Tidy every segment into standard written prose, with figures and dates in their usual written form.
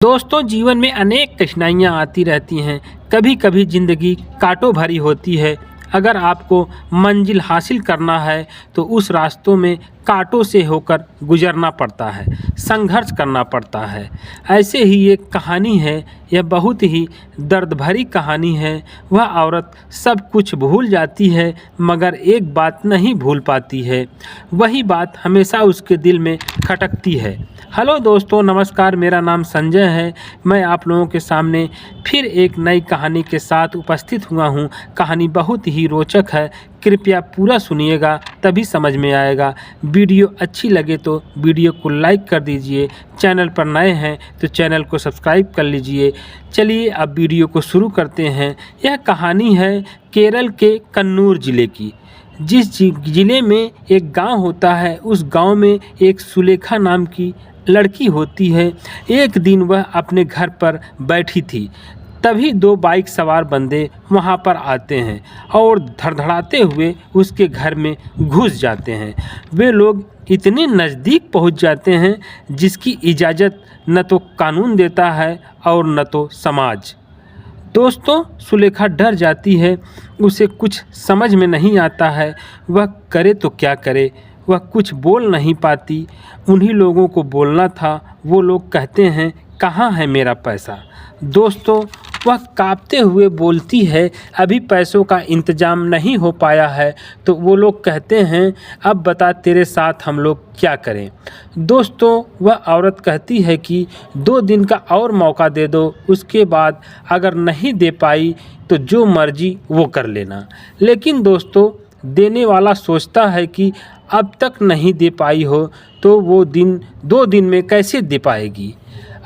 दोस्तों, जीवन में अनेक कठिनाइयाँ आती रहती हैं। कभी कभी ज़िंदगी कांटों भरी होती है। अगर आपको मंजिल हासिल करना है तो उस रास्तों में कांटों से होकर गुजरना पड़ता है, संघर्ष करना पड़ता है। ऐसे ही एक कहानी है, यह बहुत ही दर्द भरी कहानी है। वह औरत सब कुछ भूल जाती है मगर एक बात नहीं भूल पाती है। वही बात हमेशा उसके दिल में खटकती है। हेलो दोस्तों, नमस्कार। मेरा नाम संजय है। मैं आप लोगों के सामने फिर एक नई कहानी के साथ उपस्थित हुआ हूँ। कहानी बहुत ही रोचक है, कृपया पूरा सुनिएगा तभी समझ में आएगा। वीडियो अच्छी लगे तो वीडियो को लाइक कर दीजिए। चैनल पर नए हैं तो चैनल को सब्सक्राइब कर लीजिए। चलिए अब वीडियो को शुरू करते हैं। यह कहानी है केरल के कन्नूर ज़िले की। जिस ज़िले में एक गांव होता है, उस गांव में एक सुलेखा नाम की लड़की होती है। एक दिन वह अपने घर पर बैठी थी, तभी दो बाइक सवार बंदे वहां पर आते हैं और धड़धड़ाते हुए उसके घर में घुस जाते हैं। वे लोग इतने नज़दीक पहुंच जाते हैं जिसकी इजाज़त न तो कानून देता है और न तो समाज। दोस्तों, सुलेखा डर जाती है। उसे कुछ समझ में नहीं आता है, वह करे तो क्या करे। वह कुछ बोल नहीं पाती। उन्हीं लोगों को बोलना था। वो लोग कहते हैं, कहाँ है मेरा पैसा। दोस्तों, वह कांपते हुए बोलती है, अभी पैसों का इंतज़ाम नहीं हो पाया है। तो वो लोग कहते हैं, अब बता तेरे साथ हम लोग क्या करें। दोस्तों, वह औरत कहती है कि 2 दिन का और मौका दे दो, उसके बाद अगर नहीं दे पाई तो जो मर्जी वो कर लेना। लेकिन दोस्तों, देने वाला सोचता है कि अब तक नहीं दे पाई हो तो वो 2 दिन में कैसे दे पाएगी।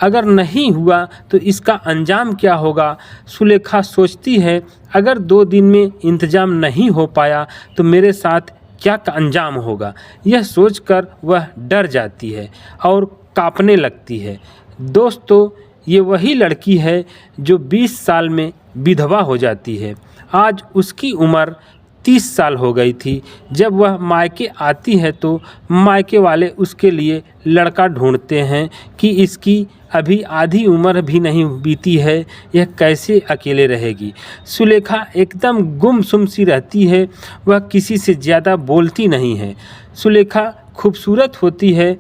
अगर नहीं हुआ तो इसका अंजाम क्या होगा। सुलेखा सोचती है, अगर 2 दिन में इंतज़ाम नहीं हो पाया तो मेरे साथ क्या अंजाम होगा। यह सोचकर वह डर जाती है और कांपने लगती है। दोस्तों, ये वही लड़की है जो 20 साल में विधवा हो जाती है। आज उसकी उम्र 30 साल हो गई थी। जब वह मायके आती है तो मायके वाले उसके लिए लड़का ढूंढते हैं कि इसकी अभी आधी उम्र भी नहीं बीती है, यह कैसे अकेले रहेगी। सुलेखा एकदम गुमसुम सी रहती है, वह किसी से ज़्यादा बोलती नहीं है। सुलेखा खूबसूरत होती है,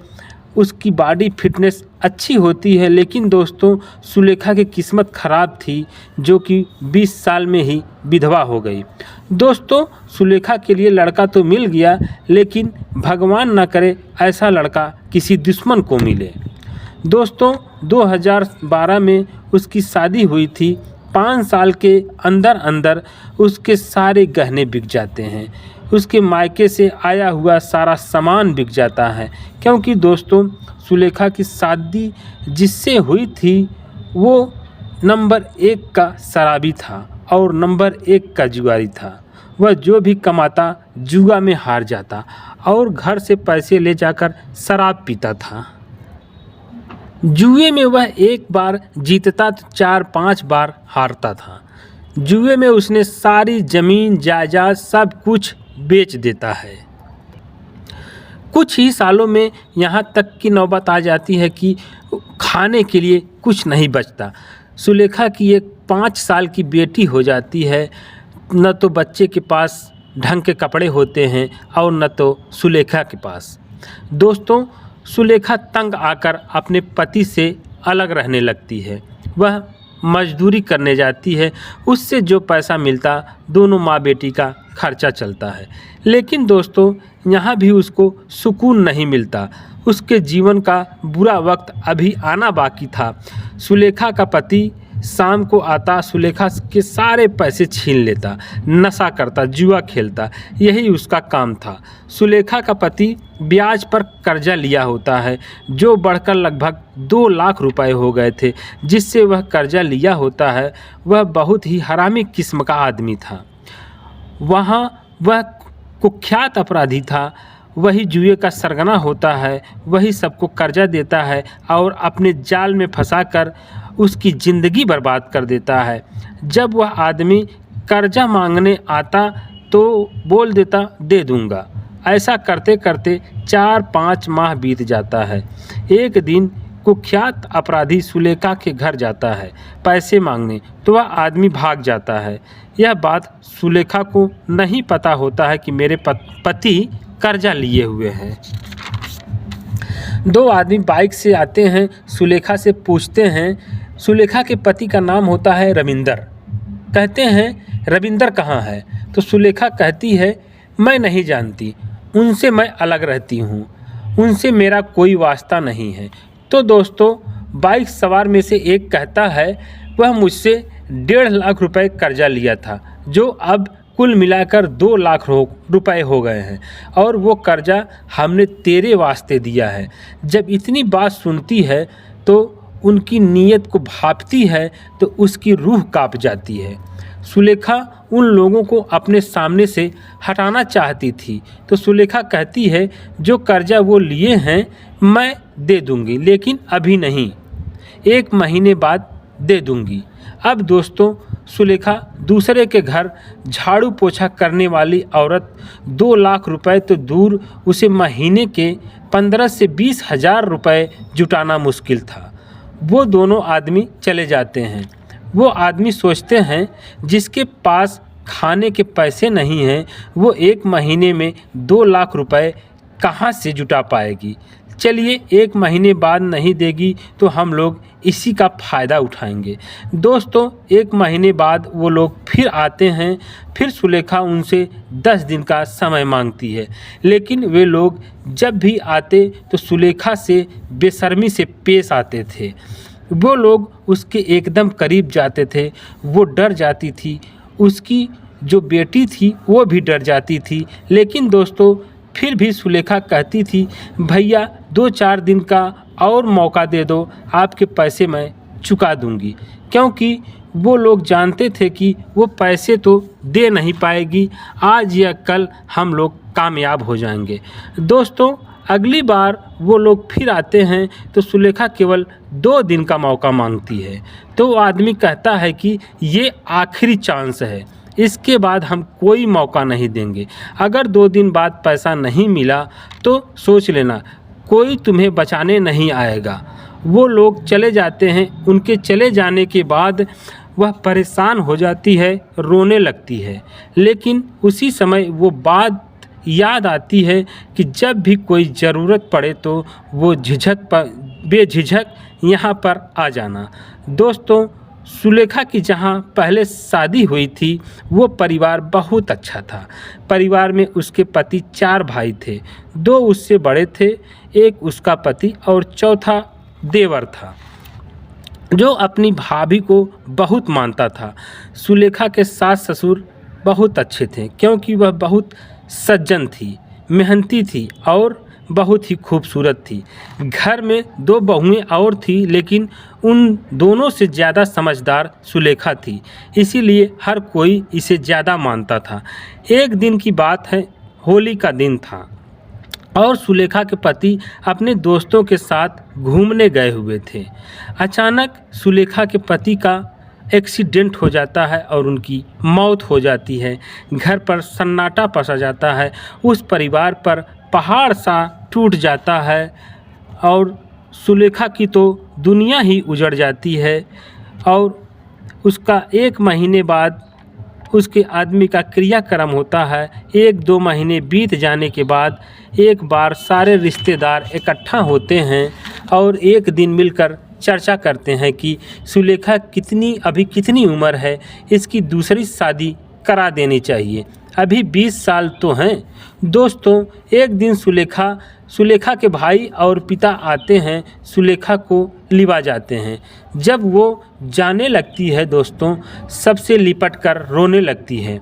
उसकी बॉडी फिटनेस अच्छी होती है। लेकिन दोस्तों, सुलेखा की किस्मत ख़राब थी जो कि 20 साल में ही विधवा हो गई। दोस्तों, सुलेखा के लिए लड़का तो मिल गया, लेकिन भगवान न करे ऐसा लड़का किसी दुश्मन को मिले। दोस्तों, 2012 में उसकी शादी हुई थी। 5 साल के अंदर अंदर उसके सारे गहने बिक जाते हैं। उसके मायके से आया हुआ सारा सामान बिक जाता है, क्योंकि दोस्तों, सुलेखा की शादी जिससे हुई थी वो नंबर 1 का शराबी था और नंबर 1 का जुआरी था। वह जो भी कमाता जुआ में हार जाता और घर से पैसे ले जाकर शराब पीता था। जुए में वह एक बार जीतता तो 4-5 बार हारता था। जुए में उसने सारी ज़मीन जायदाद सब कुछ बेच देता है। कुछ ही सालों में यहाँ तक की नौबत आ जाती है कि खाने के लिए कुछ नहीं बचता। सुलेखा की एक 5 साल की बेटी हो जाती है। न तो बच्चे के पास ढंग के कपड़े होते हैं और न तो सुलेखा के पास। दोस्तों, सुलेखा तंग आकर अपने पति से अलग रहने लगती है। वह मजदूरी करने जाती है, उससे जो पैसा मिलता दोनों माँ बेटी का खर्चा चलता है। लेकिन दोस्तों, यहाँ भी उसको सुकून नहीं मिलता। उसके जीवन का बुरा वक्त अभी आना बाकी था। सुलेखा का पति शाम को आता, सुलेखा के सारे पैसे छीन लेता, नशा करता, जुआ खेलता, यही उसका काम था। सुलेखा का पति ब्याज पर कर्जा लिया होता है जो बढ़कर लगभग 2 लाख रुपए हो गए थे। जिससे वह कर्जा लिया होता है, वह बहुत ही हरामी किस्म का आदमी था। वहाँ वह कुख्यात अपराधी था। वही जुए का सरगना होता है, वही सबको कर्जा देता है और अपने जाल में फंसाकर उसकी ज़िंदगी बर्बाद कर देता है। जब वह आदमी कर्जा मांगने आता तो बोल देता दे दूंगा। ऐसा करते करते 4-5 माह बीत जाता है। एक दिन कुख्यात अपराधी सुलेखा के घर जाता है पैसे मांगने, तो वह आदमी भाग जाता है। यह बात सुलेखा को नहीं पता होता है कि मेरे पति कर्जा लिए हुए हैं। दो आदमी बाइक से आते हैं, सुलेखा से पूछते हैं। सुलेखा के पति का नाम होता है रविंदर। कहते हैं रविंदर कहाँ है? तो सुलेखा कहती है मैं नहीं जानती, उनसे मैं अलग रहती हूँ, उनसे मेरा कोई वास्ता नहीं है। तो दोस्तों, बाइक सवार में से एक कहता है वह मुझसे 1.5 लाख रुपए कर्जा लिया था, जो अब कुल मिलाकर 2 लाख रुपए हो गए हैं, और वो कर्जा हमने तेरे वास्ते दिया है। जब इतनी बात सुनती है तो उनकी नीयत को भांपती है तो उसकी रूह कांप जाती है। सुलेखा उन लोगों को अपने सामने से हटाना चाहती थी, तो सुलेखा कहती है जो कर्जा वो लिए हैं मैं दे दूंगी, लेकिन अभी नहीं, 1 महीने बाद दे दूंगी। अब दोस्तों, सुलेखा दूसरे के घर झाड़ू पोछा करने वाली औरत 2 लाख रुपए तो दूर, उसे महीने के 15 से 20 हज़ार रुपये जुटाना मुश्किल था। वो दोनों आदमी चले जाते हैं। वो आदमी सोचते हैं जिसके पास खाने के पैसे नहीं हैं वो 1 महीने में 2 लाख रुपए कहाँ से जुटा पाएगी। चलिए, 1 महीने बाद नहीं देगी तो हम लोग इसी का फ़ायदा उठाएंगे। दोस्तों, 1 महीने बाद वो लोग फिर आते हैं। फिर सुलेखा उनसे 10 दिन का समय मांगती है, लेकिन वे लोग जब भी आते तो सुलेखा से बेशर्मी से पेश आते थे। वो लोग उसके एकदम करीब जाते थे, वो डर जाती थी। उसकी जो बेटी थी वो भी डर जाती थी। लेकिन दोस्तों, फिर भी सुलेखा कहती थी भैया 2-4 दिन का और मौका दे दो, आपके पैसे मैं चुका दूंगी, क्योंकि वो लोग जानते थे कि वो पैसे तो दे नहीं पाएगी। आज या कल हम लोग कामयाब हो जाएंगे। दोस्तों, अगली बार वो लोग फिर आते हैं तो सुलेखा केवल 2 दिन का मौका मांगती है। तो वो आदमी कहता है कि ये आखिरी चांस है, इसके बाद हम कोई मौका नहीं देंगे। अगर 2 दिन बाद पैसा नहीं मिला तो सोच लेना, कोई तुम्हें बचाने नहीं आएगा। वो लोग चले जाते हैं। उनके चले जाने के बाद वह परेशान हो जाती है, रोने लगती है। लेकिन उसी समय वो बात याद आती है कि जब भी कोई ज़रूरत पड़े तो वो बेझिझक यहाँ पर आ जाना। दोस्तों, सुलेखा की जहाँ पहले शादी हुई थी वो परिवार बहुत अच्छा था। परिवार में उसके पति 4 भाई थे, 2 उससे बड़े थे, 1 उसका पति और चौथा देवर था, जो अपनी भाभी को बहुत मानता था। सुलेखा के सास ससुर बहुत अच्छे थे, क्योंकि वह बहुत सज्जन थी, मेहनती थी और बहुत ही खूबसूरत थी। घर में 2 बहुएं और थी, लेकिन उन दोनों से ज़्यादा समझदार सुलेखा थी, इसीलिए हर कोई इसे ज़्यादा मानता था। एक दिन की बात है, होली का दिन था और सुलेखा के पति अपने दोस्तों के साथ घूमने गए हुए थे। अचानक सुलेखा के पति का एक्सीडेंट हो जाता है और उनकी मौत हो जाती है। घर पर सन्नाटा पसा जाता है। उस परिवार पर पहाड़ सा टूट जाता है और सुलेखा की तो दुनिया ही उजड़ जाती है। और उसका 1 महीने बाद उसके आदमी का क्रियाक्रम होता है। 1-2 महीने बीत जाने के बाद एक बार सारे रिश्तेदार इकट्ठा होते हैं और एक दिन मिलकर चर्चा करते हैं कि सुलेखा अभी कितनी उम्र है, इसकी दूसरी शादी करा देनी चाहिए, अभी 20 साल तो हैं। दोस्तों, एक दिन सुलेखा के भाई और पिता आते हैं, सुलेखा को लिवा जाते हैं। जब वो जाने लगती है दोस्तों, सबसे लिपट कर रोने लगती है।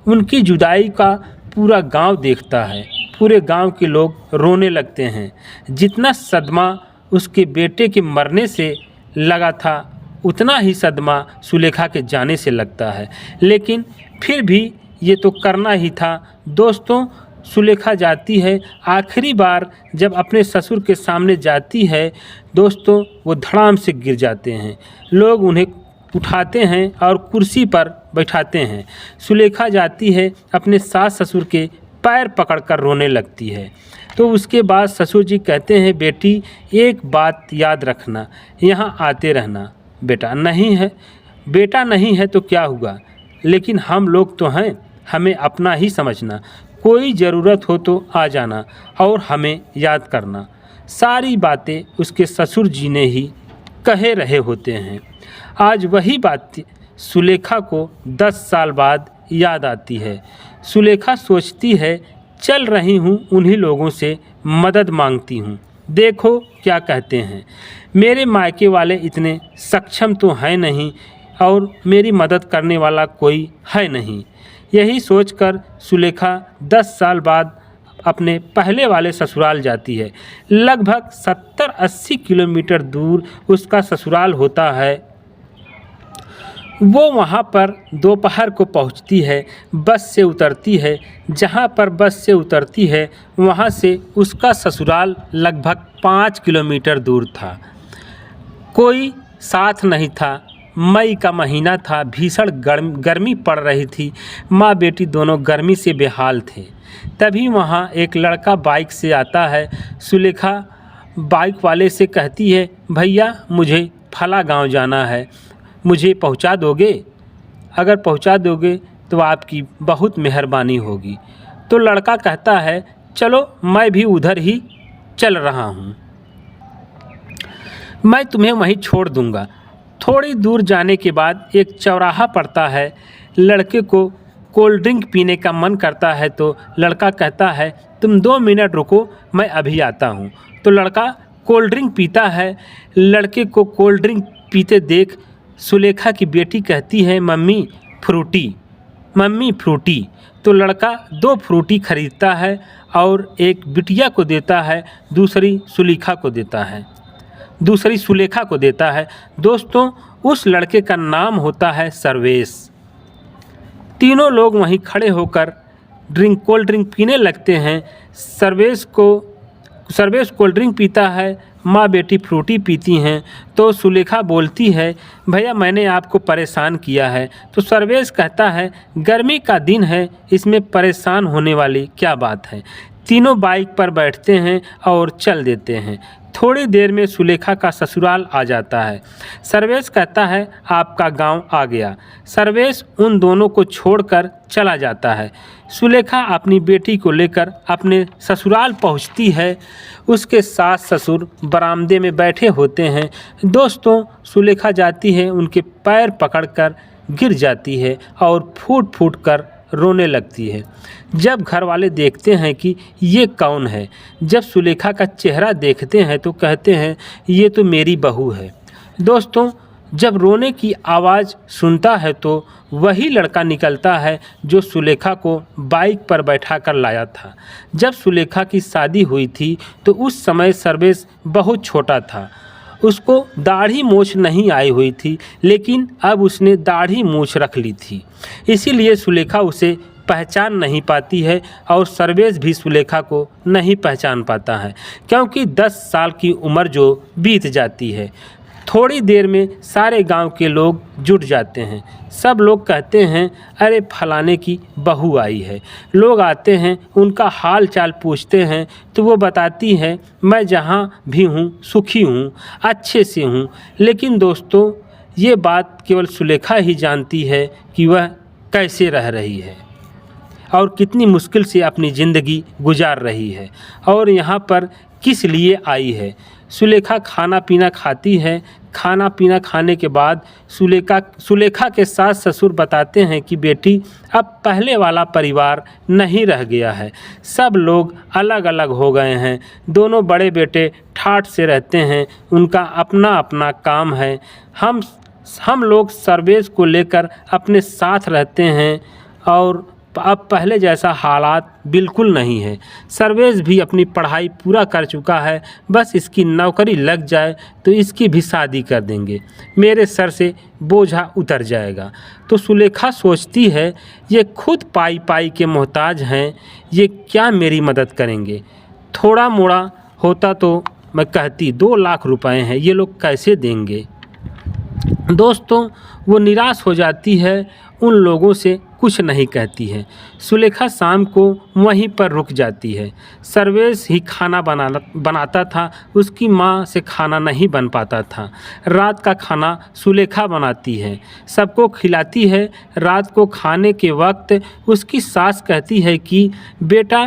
उनकी जुदाई का पूरा गांव देखता है, पूरे गांव के लोग रोने लगते हैं। जितना सदमा उसके बेटे के मरने से लगा था, उतना ही सदमा सुलेखा के जाने से लगता है, लेकिन फिर भी ये तो करना ही था। दोस्तों, सुलेखा जाती है। आखिरी बार जब अपने ससुर के सामने जाती है दोस्तों, वो धड़ाम से गिर जाते हैं। लोग उन्हें उठाते हैं और कुर्सी पर बैठाते हैं। सुलेखा जाती है, अपने सास ससुर के पैर पकड़कर रोने लगती है। तो उसके बाद ससुर जी कहते हैं, बेटी एक बात याद रखना, यहाँ आते रहना। बेटा नहीं है तो क्या हुआ, लेकिन हम लोग तो हैं, हमें अपना ही समझना। कोई ज़रूरत हो तो आ जाना और हमें याद करना। सारी बातें उसके ससुर जी ने ही कहे रहे होते हैं। आज वही बात सुलेखा को 10 साल बाद याद आती है। सुलेखा सोचती है, चल रही हूँ उन्हीं लोगों से मदद मांगती हूँ, देखो क्या कहते हैं। मेरे मायके वाले इतने सक्षम तो हैं नहीं और मेरी मदद करने वाला कोई है नहीं। यही सोचकर सुलेखा 10 साल बाद अपने पहले वाले ससुराल जाती है। लगभग 70-80 किलोमीटर दूर उसका ससुराल होता है। वो वहाँ पर दोपहर को पहुँचती है, बस से उतरती है। जहाँ पर बस से उतरती है वहाँ से उसका ससुराल लगभग 5 किलोमीटर दूर था। कोई साथ नहीं था। मई का महीना था, भीषण गर्मी पड़ रही थी। माँ बेटी दोनों गर्मी से बेहाल थे। तभी वहाँ एक लड़का बाइक से आता है। सुलेखा बाइक वाले से कहती है, भैया मुझे फला गांव जाना है, मुझे पहुँचा दोगे? अगर पहुँचा दोगे तो आपकी बहुत मेहरबानी होगी। तो लड़का कहता है, चलो मैं भी उधर ही चल रहा हूँ, मैं तुम्हें वहीं छोड़ दूँगा। थोड़ी दूर जाने के बाद एक चौराहा पड़ता है। लड़के को कोल्ड ड्रिंक पीने का मन करता है तो लड़का कहता है, तुम 2 मिनट रुको, मैं अभी आता हूँ। तो लड़का कोल्ड ड्रिंक पीता है। लड़के को कोल्ड ड्रिंक पीते देख सुलेखा की बेटी कहती है, मम्मी फ्रूटी। तो लड़का 2 फ्रूटी खरीदता है और एक बिटिया को देता है, दूसरी सुलेखा को देता है। दोस्तों, उस लड़के का नाम होता है सर्वेश। तीनों लोग वहीं खड़े होकर कोल्ड ड्रिंक पीने लगते हैं। सर्वेश कोल्ड ड्रिंक पीता है, माँ बेटी फ्रूटी पीती हैं। तो सुलेखा बोलती है, भैया मैंने आपको परेशान किया है। तो सर्वेश कहता है, गर्मी का दिन है, इसमें परेशान होने वाली क्या बात है। तीनों बाइक पर बैठते हैं और चल देते हैं। थोड़ी देर में सुलेखा का ससुराल आ जाता है। सर्वेश कहता है, आपका गांव आ गया। सर्वेश उन दोनों को छोड़कर चला जाता है। सुलेखा अपनी बेटी को लेकर अपने ससुराल पहुंचती है। उसके सास ससुर बरामदे में बैठे होते हैं। दोस्तों, सुलेखा जाती है, उनके पैर पकड़कर गिर जाती है और फूट फूट कर रोने लगती है। जब घर वाले देखते हैं कि ये कौन है, जब सुलेखा का चेहरा देखते हैं तो कहते हैं, ये तो मेरी बहू है। दोस्तों, जब रोने की आवाज़ सुनता है तो वही लड़का निकलता है जो सुलेखा को बाइक पर बैठा कर लाया था। जब सुलेखा की शादी हुई थी तो उस समय सर्वेश बहुत छोटा था। उसको दाढ़ी मूछ नहीं आई हुई थी, लेकिन अब उसने दाढ़ी मूछ रख ली थी। इसीलिए सुलेखा उसे पहचान नहीं पाती है और सर्वेश भी सुलेखा को नहीं पहचान पाता है, क्योंकि 10 साल की उम्र जो बीत जाती है। थोड़ी देर में सारे गांव के लोग जुट जाते हैं। सब लोग कहते हैं, अरे फलाने की बहू आई है। लोग आते हैं, उनका हाल चाल पूछते हैं तो वो बताती है, मैं जहाँ भी हूँ सुखी हूँ, अच्छे से हूँ। लेकिन दोस्तों, ये बात केवल सुलेखा ही जानती है कि वह कैसे रह रही है और कितनी मुश्किल से अपनी ज़िंदगी गुजार रही है और यहाँ पर किस लिए आई है। सुलेखा खाना पीना खाती है। खाना पीना खाने के बाद सुलेखा के सास ससुर बताते हैं कि बेटी, अब पहले वाला परिवार नहीं रह गया है, सब लोग अलग अलग हो गए हैं। दोनों बड़े बेटे ठाठ से रहते हैं, उनका अपना अपना काम है। हम लोग सर्वेश को लेकर अपने साथ रहते हैं और अब पहले जैसा हालात बिल्कुल नहीं है। सर्वेश भी अपनी पढ़ाई पूरा कर चुका है, बस इसकी नौकरी लग जाए तो इसकी भी शादी कर देंगे, मेरे सर से बोझा उतर जाएगा। तो सुलेखा सोचती है, ये खुद पाई पाई के मोहताज हैं, ये क्या मेरी मदद करेंगे। थोड़ा मोड़ा होता तो मैं कहती 2 लाख रुपए हैं, ये लोग कैसे देंगे। दोस्तों, वो निराश हो जाती है, उन लोगों से कुछ नहीं कहती है। सुलेखा शाम को वहीं पर रुक जाती है। सर्वेश ही खाना बनाता था, उसकी माँ से खाना नहीं बन पाता था। रात का खाना सुलेखा बनाती है, सबको खिलाती है। रात को खाने के वक्त उसकी सास कहती है कि बेटा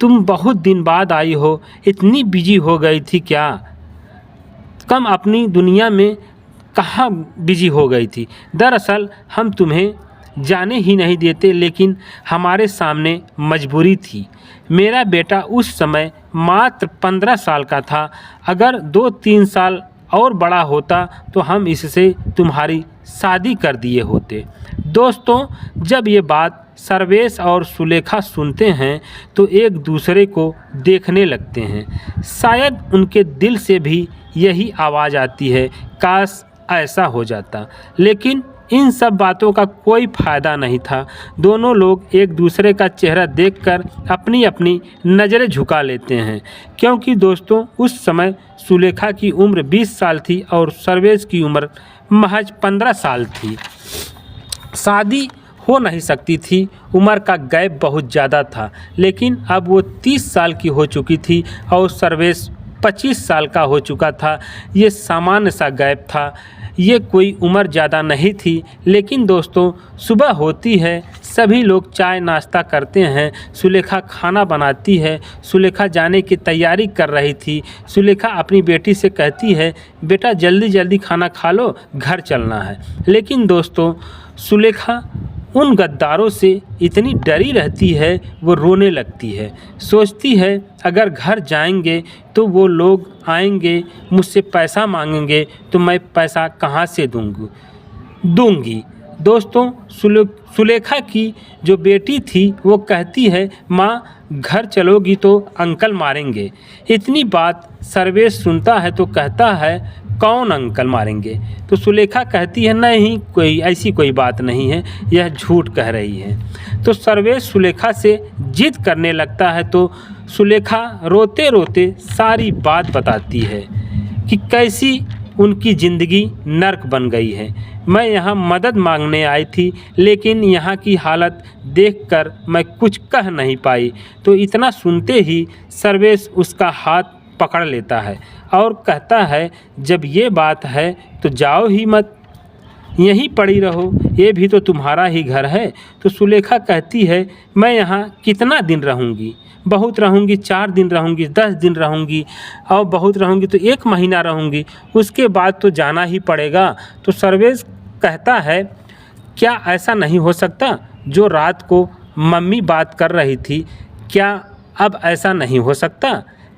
तुम बहुत दिन बाद आई हो, इतनी बिजी हो गई थी क्या? कम अपनी दुनिया में कहाँ बिजी हो गई थी? दरअसल हम तुम्हें जाने ही नहीं देते, लेकिन हमारे सामने मजबूरी थी। मेरा बेटा उस समय मात्र 15 साल का था। अगर 2-3 साल और बड़ा होता तो हम इससे तुम्हारी शादी कर दिए होते। दोस्तों, जब ये बात सर्वेश और सुलेखा सुनते हैं तो एक दूसरे को देखने लगते हैं। शायद उनके दिल से भी यही आवाज़ आती है, काश ऐसा हो जाता। लेकिन इन सब बातों का कोई फ़ायदा नहीं था। दोनों लोग एक दूसरे का चेहरा देखकर अपनी अपनी नज़रें झुका लेते हैं, क्योंकि दोस्तों उस समय सुलेखा की उम्र 20 साल थी और सर्वेश की उम्र महज 15 साल थी। शादी हो नहीं सकती थी, उम्र का गैप बहुत ज़्यादा था। लेकिन अब वो 30 साल की हो चुकी थी और सर्वेश 25 साल का हो चुका था। ये सामान्य सा गैप था, ये कोई उम्र ज़्यादा नहीं थी। लेकिन दोस्तों सुबह होती है, सभी लोग चाय नाश्ता करते हैं। सुलेखा खाना बनाती है। सुलेखा जाने की तैयारी कर रही थी। सुलेखा अपनी बेटी से कहती है, बेटा जल्दी जल्दी खाना खा लो, घर चलना है। लेकिन दोस्तों सुलेखा उन गद्दारों से इतनी डरी रहती है, वो रोने लगती है। सोचती है अगर घर जाएंगे तो वो लोग आएंगे, मुझसे पैसा मांगेंगे तो मैं पैसा कहाँ से दूंगी। दोस्तों सुलेखा की जो बेटी थी वो कहती है, माँ घर चलोगी तो अंकल मारेंगे। इतनी बात सर्वेश सुनता है तो कहता है, कौन अंकल मारेंगे? तो सुलेखा कहती है, नहीं कोई ऐसी कोई बात नहीं है, यह झूठ कह रही है। तो सर्वेश सुलेखा से जिद करने लगता है तो सुलेखा रोते रोते सारी बात बताती है कि कैसी उनकी ज़िंदगी नर्क बन गई है। मैं यहाँ मदद मांगने आई थी, लेकिन यहाँ की हालत देखकर मैं कुछ कह नहीं पाई। तो इतना सुनते ही सर्वेश उसका हाथ पकड़ लेता है और कहता है, जब ये बात है तो जाओ ही मत, यहीं पड़ी रहो, ये भी तो तुम्हारा ही घर है। तो सुलेखा कहती है, मैं यहाँ कितना दिन रहूँगी? बहुत रहूँगी 4 दिन रहूँगी, 10 दिन रहूँगी, और बहुत रहूँगी तो 1 महीना रहूँगी, उसके बाद तो जाना ही पड़ेगा। तो सर्वेश कहता है, क्या ऐसा नहीं हो सकता? जो रात को मम्मी बात कर रही थी, क्या अब ऐसा नहीं हो सकता?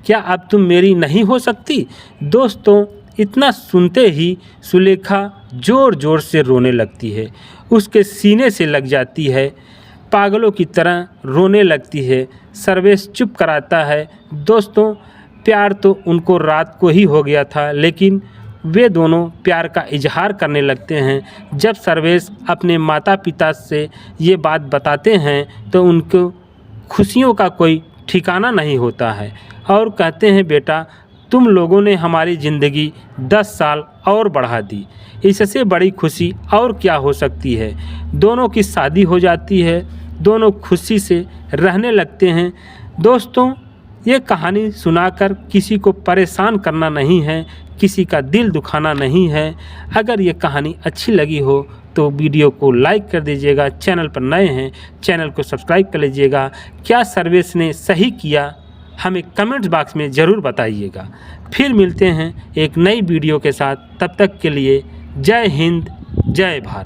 क्या अब तुम मेरी नहीं हो सकती? दोस्तों इतना सुनते ही सुलेखा ज़ोर ज़ोर से रोने लगती है, उसके सीने से लग जाती है, पागलों की तरह रोने लगती है। सर्वेश चुप कराता है। दोस्तों प्यार तो उनको रात को ही हो गया था, लेकिन वे दोनों प्यार का इजहार करने लगते हैं। जब सर्वेश अपने माता पिता से ये बात बताते हैं तो उनको खुशियों का कोई ठिकाना नहीं होता है और कहते हैं, बेटा तुम लोगों ने हमारी ज़िंदगी 10 साल और बढ़ा दी, इससे बड़ी खुशी और क्या हो सकती है। दोनों की शादी हो जाती है, दोनों खुशी से रहने लगते हैं। दोस्तों ये कहानी सुनाकर किसी को परेशान करना नहीं है, किसी का दिल दुखाना नहीं है। अगर ये कहानी अच्छी लगी हो तो वीडियो को लाइक कर दीजिएगा। चैनल पर नए हैं चैनल को सब्सक्राइब कर लीजिएगा। क्या सर्वेश ने सही किया हमें कमेंट्स बॉक्स में ज़रूर बताइएगा। फिर मिलते हैं एक नई वीडियो के साथ, तब तक के लिए जय हिंद जय भारत।